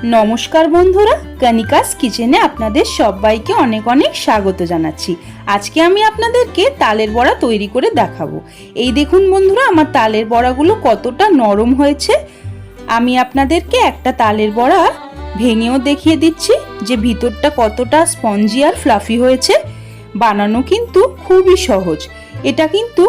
নমস্কার বন্ধুরা, কণিকাস কিচেনে আপনাদের সবাইকে অনেক অনেক স্বাগত জানাচ্ছি। আজকে আমি আপনাদেরকে তালের বড়া তৈরি করে দেখাবো। এই দেখুন বন্ধুরা, আমার তালের বড়াগুলো কতটা নরম হয়েছে। আমি আপনাদেরকে একটা তালের বড়া ভেঙেও দেখিয়ে দিচ্ছি যে ভিতরটা কতটা স্পঞ্জি আর ফ্লাফি হয়েছে। বানানো কিন্তু খুবই সহজ। এটা কিন্তু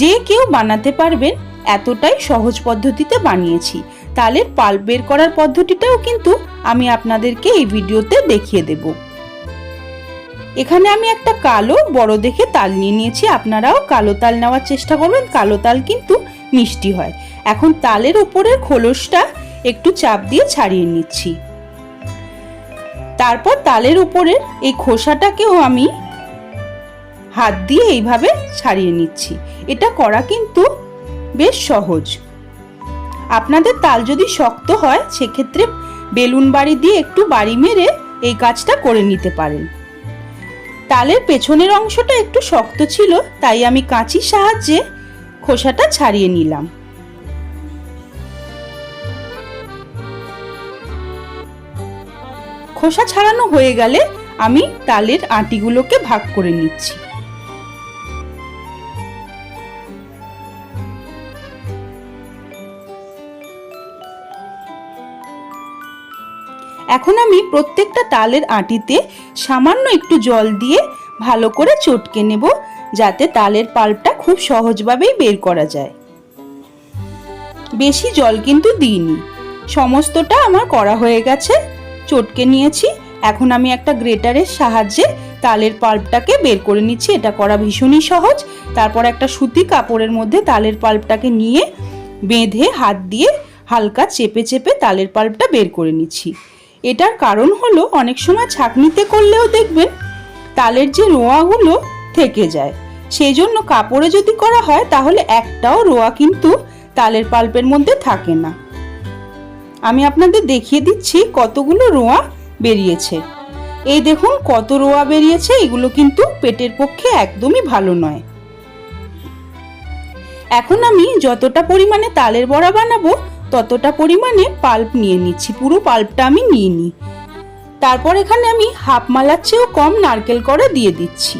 যে কেউ বানাতে পারবেন, এতটাই সহজ পদ্ধতিতে বানিয়েছি। তালের পাল্প বের করার পদ্ধতিটাও কিন্তু আমি আপনাদেরকে এই ভিডিওতে দেখিয়ে দেব। এখানে আমি একটা কালো বড় দেখে তাল নিয়ে নিয়েছি। আপনারাও কালো তাল নেওয়ার চেষ্টা করবেন, কালো তাল কিন্তু মিষ্টি হয়। এখন তালের উপরের খোলসটা একটু চাপ দিয়ে ছাড়িয়ে নিচ্ছি। তারপর তালের উপরের এই খোসাটাকেও আমি হাত দিয়ে এইভাবে ছাড়িয়ে নিচ্ছি। এটা করা কিন্তু বেশ সহজ। আপনাদের তাল যদি শক্ত হয়, সেক্ষেত্রে বেলুন বাড়ি দিয়ে একটু বাড়ি মেরে এই কাজটা করে নিতে পারেন। তালের পেছনের অংশটা একটু শক্ত ছিল, তাই আমি কাঁচির সাহায্যে খোসাটা ছাড়িয়ে নিলাম। খোসা ছাড়ানো হয়ে গেলে আমি তালের আটিগুলোকে ভাগ করে নিচ্ছি। এখন আমি প্রত্যেকটা তালের আটিতে সামান্য একটু জল দিয়ে ভালো করে চটকে নেব, যাতে তালের পাল্পটা খুব সহজভাবেই বের করা যায়। বেশি জল কিন্তু দিইনি। সমস্তটা আমার করা হয়ে গেছে, চটকে নিয়েছি। এখন আমি একটা গ্রেটারের সাহায্যে তালের পাল্পটাকে বের করে নিচ্ছি। এটা করা ভীষণই সহজ। তারপর একটা সুতি কাপড়ের মধ্যে তালের পাল্পটাকে নিয়ে বেঁধে হাত দিয়ে হালকা চেপে চেপে তালের পাল্পটা বের করে নিচ্ছি। এটার কারণ হলো, অনেক সময় ছাঁকনিতে করলেও দেখবেন তালের যে রোঁয়াগুলো থেকে যায়। সেই জন্য কাপড়ে যদি করা হয়, তাহলে একটাও রোঁয়া কিন্তু তালের পাল্পের মধ্যে থাকে না। আমি আপনাদের দেখিয়ে দিচ্ছি কতগুলো রোঁয়া বেরিয়েছে। এই দেখুন কত রোঁয়া বেরিয়েছে। এগুলো কিন্তু পেটের পক্ষে একদমই ভালো নয়। এখন আমি যতটা পরিমাণে তালের বড়া বানাবো, ততটা পরিমাণে পাল্প নিয়ে নিচ্ছি। পুরো পাল্পটা আমি নিয়ে নিই। তারপর এখানে আমি হাফ মালার চেয়েও কম নারকেল কড়া দিয়ে দিচ্ছি।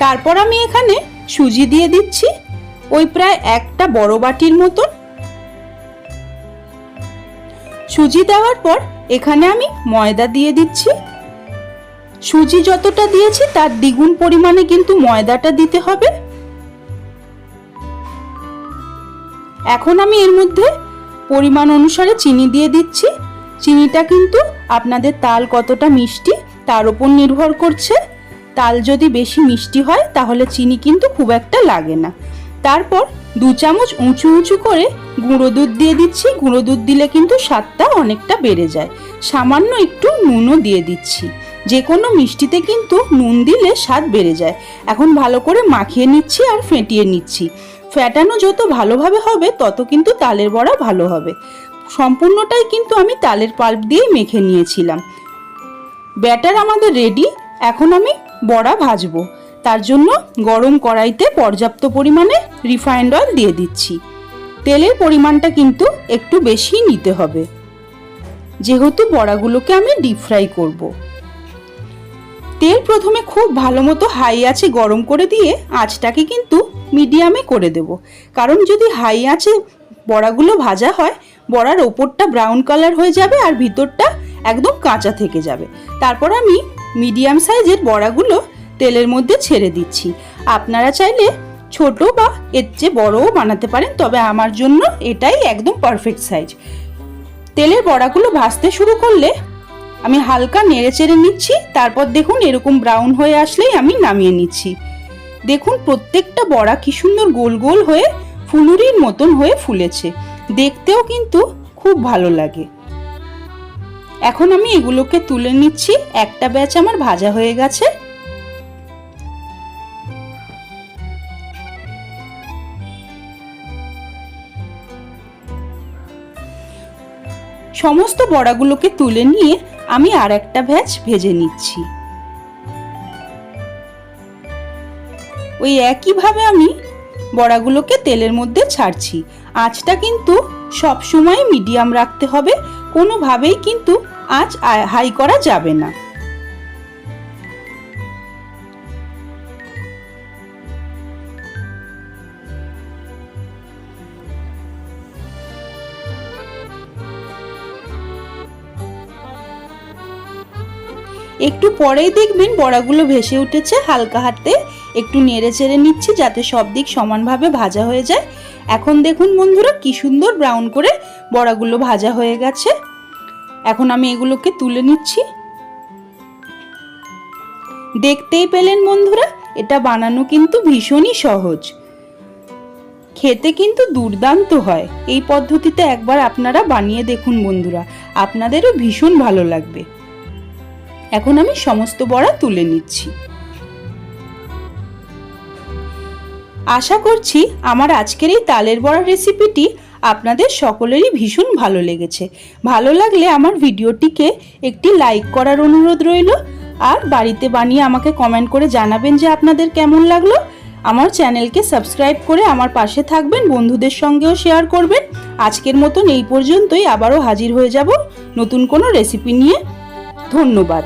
তারপর আমি এখানে সুজি দিয়ে দিচ্ছি, ওই প্রায় একটা বড় বাটির মতন। সুজি দেওয়ার পর এখানে আমি ময়দা দিয়ে দিচ্ছি। সুজি যতটা দিয়েছি তার দ্বিগুণ পরিমাণে কিন্তু ময়দাটা দিতে হবে। এখন আমি এর মধ্যে পরিমাণ অনুসারে চিনি দিয়ে দিচ্ছি। চিনিটা কিন্তু আপনাদের তাল কতটা মিষ্টি তার উপর নির্ভর করছে। তাল যদি বেশি মিষ্টি হয়, তাহলে চিনি কিন্তু খুব একটা লাগে না। তারপর 2 চামচ উঁচু উঁচু করে গুঁড়ো দুধ দিয়ে দিচ্ছি। গুঁড়ো দুধ দিলে কিন্তু স্বাদটা অনেকটা বেড়ে যায়। সামান্য একটু নুনও দিয়ে দিচ্ছি। যে কোনো মিষ্টিতে কিন্তু নুন দিলে স্বাদ বেড়ে যায়। এখন ভালো করে মাখিয়ে নিচ্ছি আর ফেটিয়ে নিচ্ছি। ফেটানো যত ভালোভাবে হবে, তত কিন্তু তালের বড়া ভালো হবে। সম্পূর্ণটাই কিন্তু আমি তালের পাল্প দিয়েই মেখে নিয়েছিলাম। ব্যাটার আমাদের রেডি। এখন আমি বড়া ভাজবো। তার জন্য গরম কড়াইতে পর্যাপ্ত পরিমাণে রিফাইন্ড অয়েল দিয়ে দিচ্ছি। তেলের পরিমাণটা কিন্তু একটু বেশি নিতে হবে, যেহেতু বড়াগুলোকে আমি ডিপ ফ্রাই করব। তেল প্রথমে খুব ভালো মতো হাই আঁচে গরম করে দিয়ে আঁচটাকে কিন্তু মিডিয়ামে করে দেব। কারণ যদি হাই আঁচে বড়াগুলো ভাজা হয়, বড়ার ওপরটা ব্রাউন কালার হয়ে যাবে আর ভিতরটা একদম কাঁচা থেকে যাবে। তারপর আমি মিডিয়াম সাইজের বড়াগুলো তেলের মধ্যে ছেড়ে দিচ্ছি। আপনারা চাইলে ছোট বা এর চেয়ে বড়ও বানাতে পারেন, তবে আমার জন্য এটাই একদম পারফেক্ট সাইজ। তেলের বড়াগুলো ভাজতে শুরু করলে আমি হালকা নেড়ে চেড়ে নিচ্ছি। তারপর দেখুন এরকম ব্রাউন হয়ে আসলেই আমি নামিয়ে নিচ্ছি। দেখুন প্রত্যেকটা বড়া কি সুন্দর গোল গোল হয়ে ফুলুরির মতন হয়ে ফুলেছে। দেখতেও কিন্তু খুব ভালো লাগে। এখন আমি এগুলোকে তুলে নিচ্ছি। একটা ব্যাচ আমার ভাজা হয়ে গেছে। সমস্ত বড়াগুলোকে তুলে নিয়ে আমি আর একটা ব্যাচ ভেজে নিচ্ছি। ওই একইভাবে আমি বড়াগুলোকে তেলের মধ্যে ছাড়ছি। আঁচটা কিন্তু সব সময় মিডিয়াম রাখতে হবে, কোনোভাবেই কিন্তু আঁচ হাই করা যাবে না। একটু পরেই দেখবেন বড়াগুলো ভেসে উঠেছে। হালকা হাতে একটু নেড়ে চেড়ে নিচ্ছি যাতে সব দিক সমানভাবে ভাজা হয়ে যায়। এখন দেখুন বন্ধুরা কি সুন্দর ব্রাউন করে বড়াগুলো ভাজা হয়ে গেছে। এখন আমি এগুলোকে তুলে নিচ্ছি। দেখতেই পেলেন বন্ধুরা, এটা বানানো কিন্তু ভীষণই সহজ, খেতে কিন্তু দুর্দান্ত হয়। এই পদ্ধতিতে একবার আপনারা বানিয়ে দেখুন বন্ধুরা, আপনাদেরও ভীষণ ভালো লাগবে। এখন আমি সমস্ত বড়া তুলে নিচ্ছি। আশা করছি আমার আজকের এই তালের বড়া রেসিপিটি আপনাদের সকলেরই ভীষণ ভালো লেগেছে। ভালো লাগলে আমার ভিডিওটিকে একটি লাইক করার অনুরোধ রইল, আর বাড়িতে বানিয়ে আমাকে কমেন্ট করে জানাবেন যে আপনাদের কেমন লাগলো। আমার চ্যানেলকে সাবস্ক্রাইব করে আমার পাশে থাকবেন, বন্ধুদের সঙ্গেও শেয়ার করবেন। আজকের মতন এই পর্যন্তই, আবারও হাজির হয়ে যাব নতুন কোনো রেসিপি নিয়ে। ধন্যবাদ।